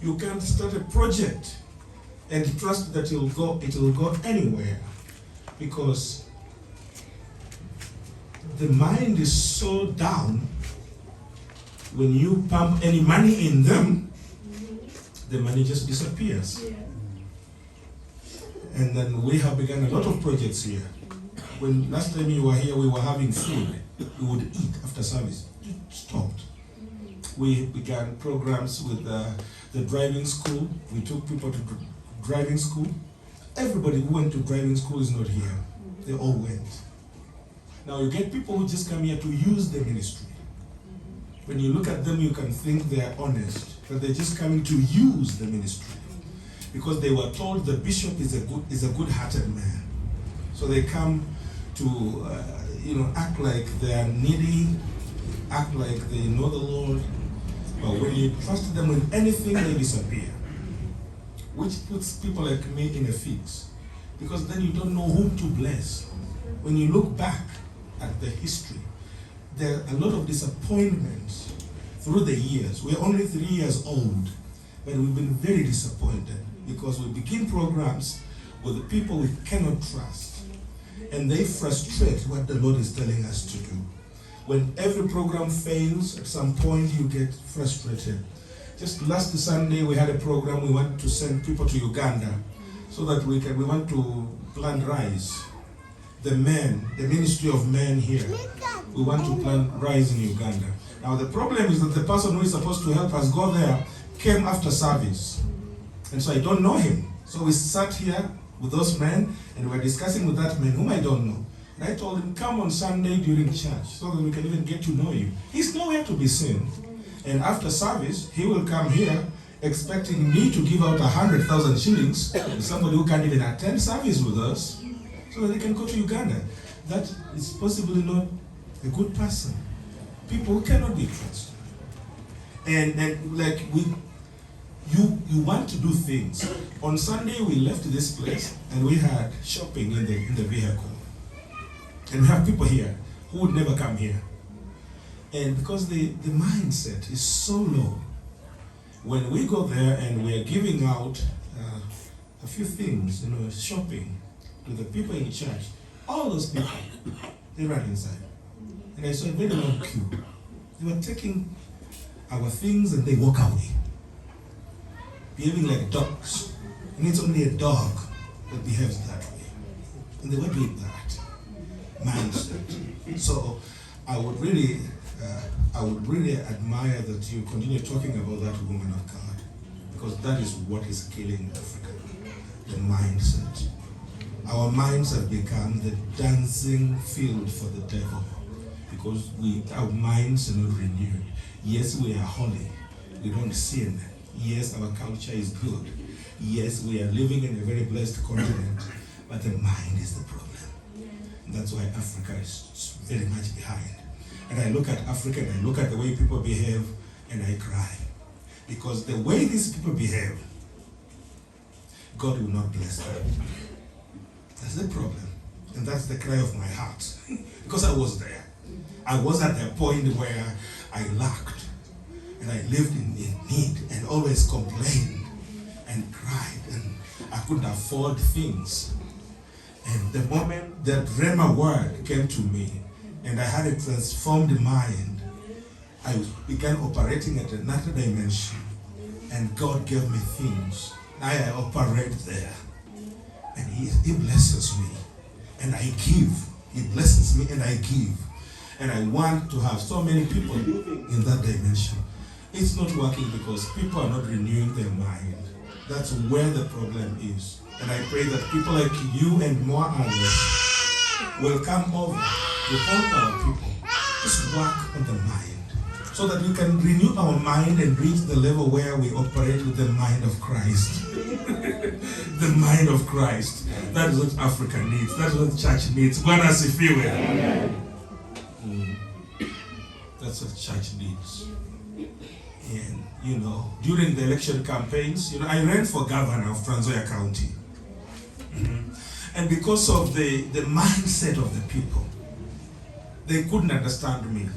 You can't start a project and trust that it will go anywhere, because the mind is so down. When you pump any money in them, the money just disappears. And then we have begun a lot of projects here. When last time you were here, we were having food. We would eat after service. It stopped. We began programs with the driving school. We took people to driving school. Everybody who went to driving school is not here. They all went. Now you get people who just come here to use the ministry. When you look at them, you can think they are honest, but they're just coming to use the ministry because they were told the bishop is a good-hearted man. So they come to act like they are needy, act like they know the Lord. But when you trust them with anything, they disappear, which puts people like me in a fix, because then you don't know whom to bless. When you look back at the history, there are a lot of disappointments through the years. We're only 3 years old, but we've been very disappointed because we begin programs with the people we cannot trust, and they frustrate what the Lord is telling us to do. When every program fails, at some point you get frustrated. Just last Sunday we had a program. We want to send people to Uganda so that we want to plant rice. The ministry of men here, we want to plant rice in Uganda. Now the problem is that the person who is supposed to help us go there came after service. And so I don't know him. So we sat here with those men and we were discussing with that man whom I don't know. And I told him, come on Sunday during church so that we can even get to know you. He's nowhere to be seen. And after service, he will come here expecting me to give out 100,000 shillings to somebody who can't even attend service with us, so that they can go to Uganda. That is possibly not a good person. People who cannot be trusted. And like you want to do things. On Sunday we left this place and we had shopping in the vehicle. And we have people here who would never come here. And because the mindset is so low, when we go there and we are giving out a few things, shopping, to the people in church, all those people, they ran inside. And I saw a very long queue. They were taking our things and they walk away, behaving like dogs. And it's only a dog that behaves that way. And they were doing that mindset. So I would really admire that you continue talking about that woman of God, because that is what is killing Africa, the mindset. Our minds have become the dancing field for the devil because our minds are not renewed. Yes, we are holy. We don't sin. Yes, our culture is good. Yes, we are living in a very blessed continent, but the mind is the problem. And that's why Africa is very much behind. And I look at Africa and I look at the way people behave and I cry. Because the way these people behave, God will not bless them. That's the problem. And that's the cry of my heart. Because I was there. I was at the point where I lacked. And I lived in need and always complained and cried. And I couldn't afford things. And the moment that Rhema word came to me, and I had a transformed mind, I began operating at another dimension. And God gave me things. Now I operate there. And He blesses me. And I give. He blesses me and I give. And I want to have so many people living in that dimension. It's not working because people are not renewing their mind. That's where the problem is. And I pray that people like you and more others will come over to help our people. Just work on the mind so that we can renew our mind and reach the level where we operate with the mind of Christ. The mind of Christ. That is what Africa needs. That's what the church needs. Bwana asifiwe. That's what church needs. And during the election campaigns, I ran for governor of Trans Nzoia County. And because of the mindset of the people, they couldn't understand me.